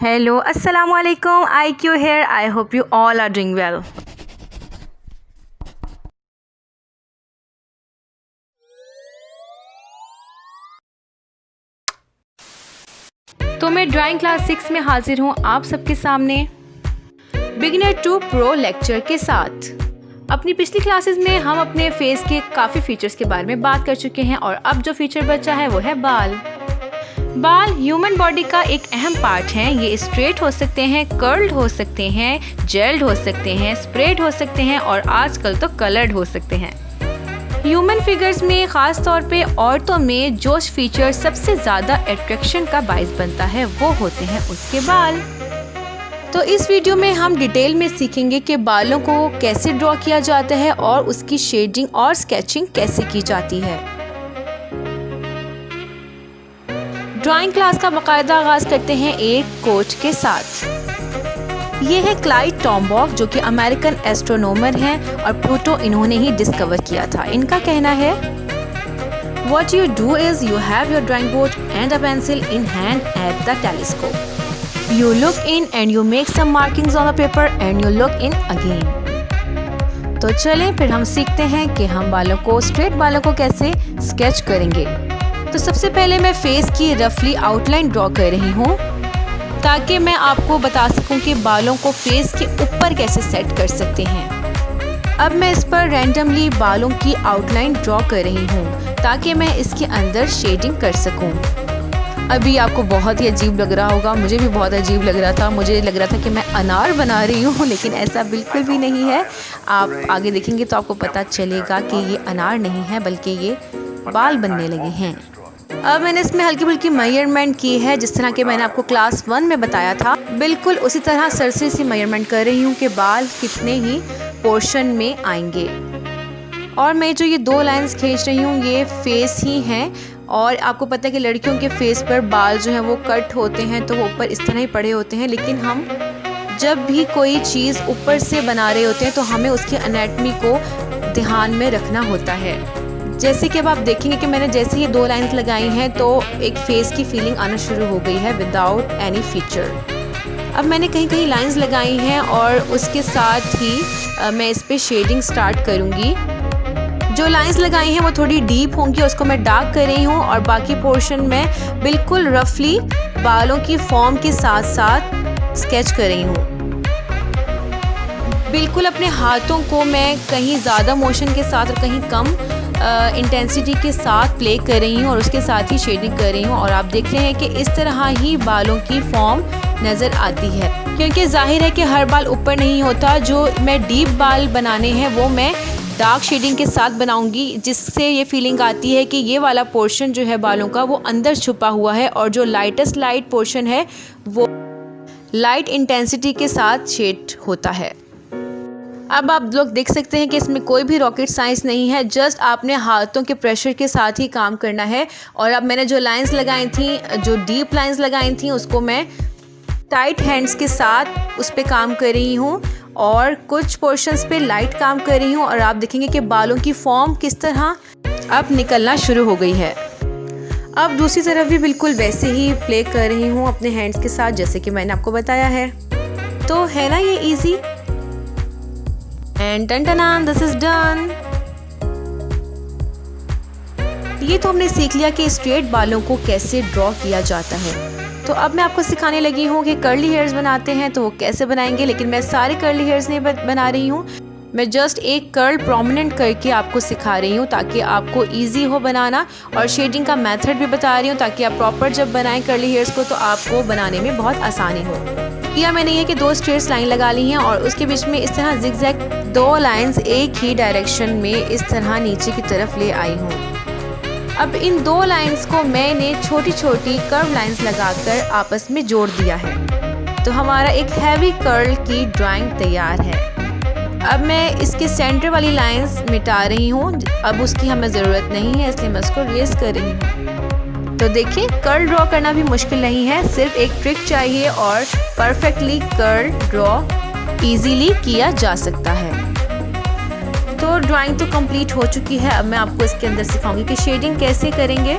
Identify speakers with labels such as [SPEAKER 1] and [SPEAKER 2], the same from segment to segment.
[SPEAKER 1] Hello, Assalamu alaikum. IQ here. I hope you all are doing well. तो मैं drawing class 6 में हाजिर हूँ आप सबके सामने बिगिनर टू प्रो लेक्चर के साथ। अपनी पिछली क्लासेस में हम अपने फेस के काफ़ी फीचर्स के बारे में बात कर चुके हैं और अब जो फीचर बचा है वो है बाल। बाल ह्यूमन बॉडी का एक अहम पार्ट हैं। ये स्ट्रेट हो सकते हैं, कर्ल्ड हो सकते हैं, जेल्ड हो सकते हैं, स्प्रेड हो सकते हैं और आजकल तो कलर्ड हो सकते हैं। ह्यूमन फिगर्स में ख़ास तौर पे औरतों में जो फीचर सबसे ज़्यादा अट्रैक्शन का बाइस बनता है वो होते हैं उसके बाल। तो इस वीडियो में हम डिटेल में सीखेंगे कि बालों को कैसे ड्रॉ किया जाता है और उसकी शेडिंग और स्केचिंग कैसे की जाती है। ड्राइंग क्लास का बाकायदा आगाज़ करते हैं एक कोच के साथ। ये है क्लाइड टॉम्बाक जो कि अमेरिकन एस्ट्रोनॉमर हैं और प्लूटो इन्होंने ही डिस्कवर किया था। इनका कहना है What you do is you have your drawing board and a pencil in hand at the telescope. You look in and you make some markings on the paper and you look in again. तो चलें फिर हम सीखते हैं कि हम बालों को स्ट्रेट बालों को कैसे स्केच करेंगे। तो सबसे पहले मैं फेस की रफली आउटलाइन ड्रॉ कर रही हूँ ताकि मैं आपको बता सकूं कि बालों को फेस के ऊपर कैसे सेट कर सकते हैं। अब मैं इस पर रैंडमली बालों की आउटलाइन ड्रॉ कर रही हूँ ताकि मैं इसके अंदर शेडिंग कर सकूं। अभी आपको बहुत ही अजीब लग रहा होगा, मुझे भी बहुत अजीब लग रहा था। मुझे लग रहा था कि मैं अनार बना रही हूँ, लेकिन ऐसा बिल्कुल भी नहीं है। आप आगे देखेंगे तो आपको पता चलेगा कि ये अनार नहीं है बल्कि ये बाल बनने लगे हैं। अब मैंने इसमें हल्की फुल्की मेजरमेंट की है जिस तरह के मैंने आपको क्लास 1 में बताया था। बिल्कुल उसी तरह सरसरी सी मेजरमेंट कर रही हूँ कि बाल कितने ही पोर्शन में आएंगे। और मैं जो ये 2 लाइंस खींच रही हूँ ये फेस ही हैं। और आपको पता है कि लड़कियों के फेस पर बाल जो हैं वो कट होते हैं तो वो ऊपर इस तरह ही पड़े होते हैं, लेकिन हम जब भी कोई चीज़ ऊपर से बना रहे होते हैं तो हमें उसकी एनाटमी को ध्यान में रखना होता है। जैसे कि अब आप देखेंगे कि मैंने जैसे ये 2 लाइंस लगाई हैं तो एक फेस की फीलिंग आना शुरू हो गई है विदाउट एनी फीचर। अब मैंने कहीं कहीं लाइंस लगाई हैं और उसके साथ ही मैं इस पे शेडिंग स्टार्ट करूँगी। जो लाइंस लगाई हैं वो थोड़ी डीप होंगी, उसको मैं डार्क कर रही हूँ और बाकी पोर्शन में बिल्कुल रफली बालों की फॉर्म के साथ साथ स्केच कर रही हूँ। बिल्कुल अपने हाथों को मैं कहीं ज़्यादा मोशन के साथ और कहीं कम इंटेंसिटी के साथ प्ले कर रही हूँ और उसके साथ ही शेडिंग कर रही हूँ। और आप देख रहे हैं कि इस तरह ही बालों की फॉर्म नज़र आती है, क्योंकि जाहिर है कि हर बाल ऊपर नहीं होता। जो मैं डीप बाल बनाने हैं वो मैं डार्क शेडिंग के साथ बनाऊंगी, जिससे ये फीलिंग आती है कि ये वाला पोर्शन जो है बालों का वो अंदर छुपा हुआ है और जो लाइटेस्ट लाइट पोर्शन है वो लाइट इंटेंसिटी के साथ शेड होता है। अब आप लोग देख सकते हैं कि इसमें कोई भी रॉकेट साइंस नहीं है, जस्ट आपने हाथों के प्रेशर के साथ ही काम करना है। और अब मैंने जो लाइंस लगाई थी, जो डीप लाइंस लगाई थी, उसको मैं टाइट हैंड्स के साथ उस पे काम कर रही हूँ और कुछ पोर्शंस पे लाइट काम कर रही हूँ। और आप देखेंगे कि बालों की फॉर्म किस तरह अब निकलना शुरू हो गई है। अब दूसरी तरफ भी बिल्कुल वैसे ही प्ले कर रही हूँ अपने हैंड्स के साथ जैसे कि मैंने आपको बताया है। तो है ना ये easy. And then this is done. ये तो हमने सीख लिया कि स्ट्रेट बालों को कैसे ड्रॉ किया जाता है। तो अब मैं आपको सिखाने लगी हूँ कि कर्ली हेयर्स बनाते हैं तो वो कैसे बनाएंगे, लेकिन मैं सारे कर्ली हेयर्स नहीं बना रही हूँ। मैं जस्ट एक कर्ल प्रोमिनेंट करके आपको सिखा रही हूँ ताकि आपको इजी हो बनाना, और शेडिंग का मेथड भी बता रही हूँ ताकि आप प्रॉपर जब बनाएं कर्ली हेयर्स को तो आपको बनाने में बहुत आसानी हो। किया मैंने ये कि 2 स्ट्रेट लाइन लगा ली हैं और उसके बीच में इस तरह जिगजैग 2 लाइंस एक ही डायरेक्शन में इस तरह नीचे की तरफ ले आई हूँ। अब इन 2 लाइंस को मैंने छोटी छोटी कर्व लाइंस लगाकर आपस में जोड़ दिया है। तो हमारा एक हैवी कर्ल की ड्राइंग तैयार है। अब मैं इसके सेंटर वाली लाइंस मिटा रही हूँ, अब उसकी हमें ज़रूरत नहीं है इसलिए मैं उसको रेस कर रही हूँ। तो देखिए कर्ल ड्रॉ करना भी मुश्किल नहीं है, सिर्फ एक ट्रिक चाहिए और परफेक्टली कर्ल ड्रॉ इजीली किया जा सकता है। तो ड्राइंग तो कंप्लीट हो चुकी है। अब मैं आपको इसके अंदर सिखाऊंगी कि शेडिंग कैसे करेंगे।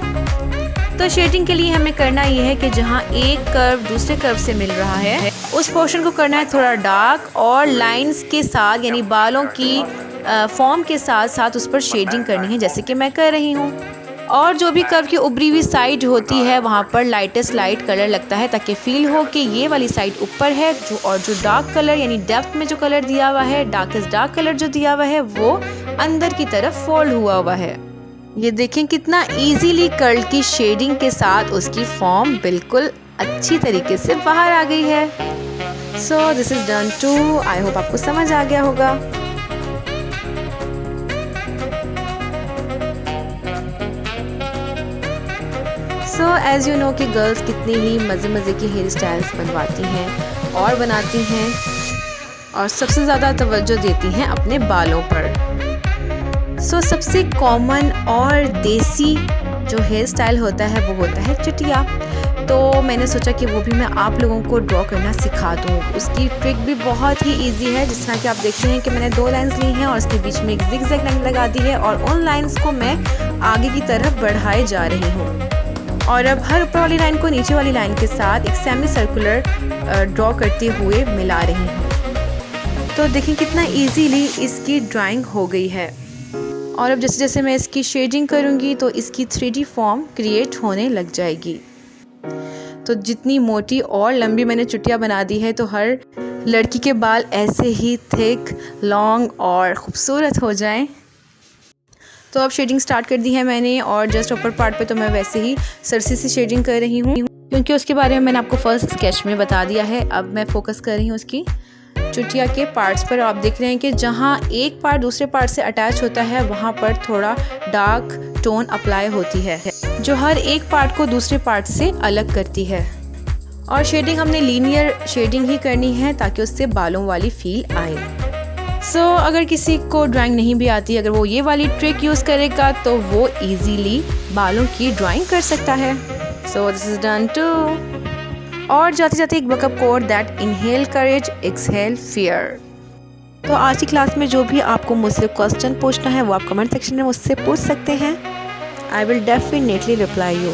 [SPEAKER 1] तो शेडिंग के लिए हमें करना ये है कि जहाँ एक कर्व दूसरे कर्व से मिल रहा है उस पोर्शन को करना है थोड़ा डार्क और लाइंस के साथ यानी बालों की फॉर्म के साथ साथ उस पर शेडिंग करनी है जैसे कि मैं कर रही हूँ। और जो भी कर्व की उभरी हुई साइड होती है वहाँ पर लाइटेस्ट लाइट कलर लगता है ताकि फील हो कि ये वाली साइड ऊपर है और जो डार्क कलर यानी डेप्थ में जो कलर दिया हुआ है डार्केस्ट डार्क कलर जो दिया हुआ है वो अंदर की तरफ फोल्ड हुआ है। ये देखें कितना इजीली कर्ल की शेडिंग के साथ उसकी फॉर्म बिल्कुल अच्छी तरीके से बाहर आ गई है। So this is done too. I hope आपको समझ आ गया होगा। सो एज़ यू नो कि गर्ल्स कितनी ही मज़े की हेयर स्टाइल्स बनवाती हैं और बनाती हैं और सबसे ज़्यादा तवज्जो देती हैं अपने बालों पर। सो सबसे कॉमन और देसी जो हेयर स्टाइल होता है वो होता है चुटिया। तो मैंने सोचा कि वो भी मैं आप लोगों को ड्रॉ करना सिखा दूँ। उसकी ट्रिक भी बहुत ही इजी है। जिस तरह कि आप देखते हैं कि मैंने 2 लाइंस ली हैं और उसके बीच में एक जिगजैग लाइन लगा दी है और उन लाइंस को मैं आगे की तरफ बढ़ाए जा रही हूँ और अब हर ऊपर वाली लाइन को नीचे वाली लाइन के साथ एक सेमी सर्कुलर ड्रॉ करते हुए मिला रही हूँ। तो देखें कितना इजीली इसकी ड्राइंग हो गई है। और अब जैसे जैसे मैं इसकी शेडिंग करूँगी तो इसकी 3D फॉर्म क्रिएट होने लग जाएगी। तो जितनी मोटी और लंबी मैंने चुटिया बना दी है तो हर लड़की के बाल ऐसे ही थिक, लॉन्ग और ख़ूबसूरत हो जाएं। तो अब शेडिंग स्टार्ट कर दी है मैंने और जस्ट ऊपर पार्ट पे तो मैं वैसे ही सरसी से शेडिंग कर रही हूँ क्योंकि उसके बारे में मैंने आपको फर्स्ट स्केच में बता दिया है। अब मैं फोकस कर रही हूँ उसकी चुटिया के पार्ट्स पर। आप देख रहे हैं कि जहाँ एक पार्ट दूसरे पार्ट से अटैच होता है वहाँ पर थोड़ा डार्क टोन अप्लाई होती है जो हर एक पार्ट को दूसरे पार्ट से अलग करती है। और शेडिंग हमने लीनियर शेडिंग ही करनी है ताकि उससे बालों वाली फील आए। सो अगर किसी को ड्राइंग नहीं भी आती, अगर वो ये वाली ट्रिक यूज़ करेगा तो वो इजीली बालों की ड्राइंग कर सकता है। So this is done too. और जाते जाते एक backup code that inhale courage exhale fear. तो आज की क्लास में जो भी आपको मुझसे क्वेश्चन पूछना है वो आप कमेंट सेक्शन में मुझसे पूछ सकते हैं। I will definitely reply you.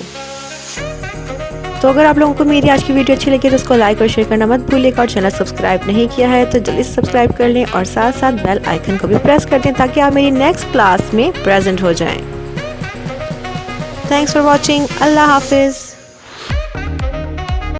[SPEAKER 1] तो अगर आप लोगों को मेरी आज की वीडियो अच्छी लगी तो उसको लाइक और शेयर करना मत भूलिएगा और चैनल सब्सक्राइब नहीं किया है तो जल्दी सब्सक्राइब कर लें और साथ साथ बेल आइकन को भी प्रेस कर दें ताकि आप मेरी नेक्स्ट क्लास में प्रेजेंट हो जाएं। Thanks for watching. अल्लाह हाफिज़।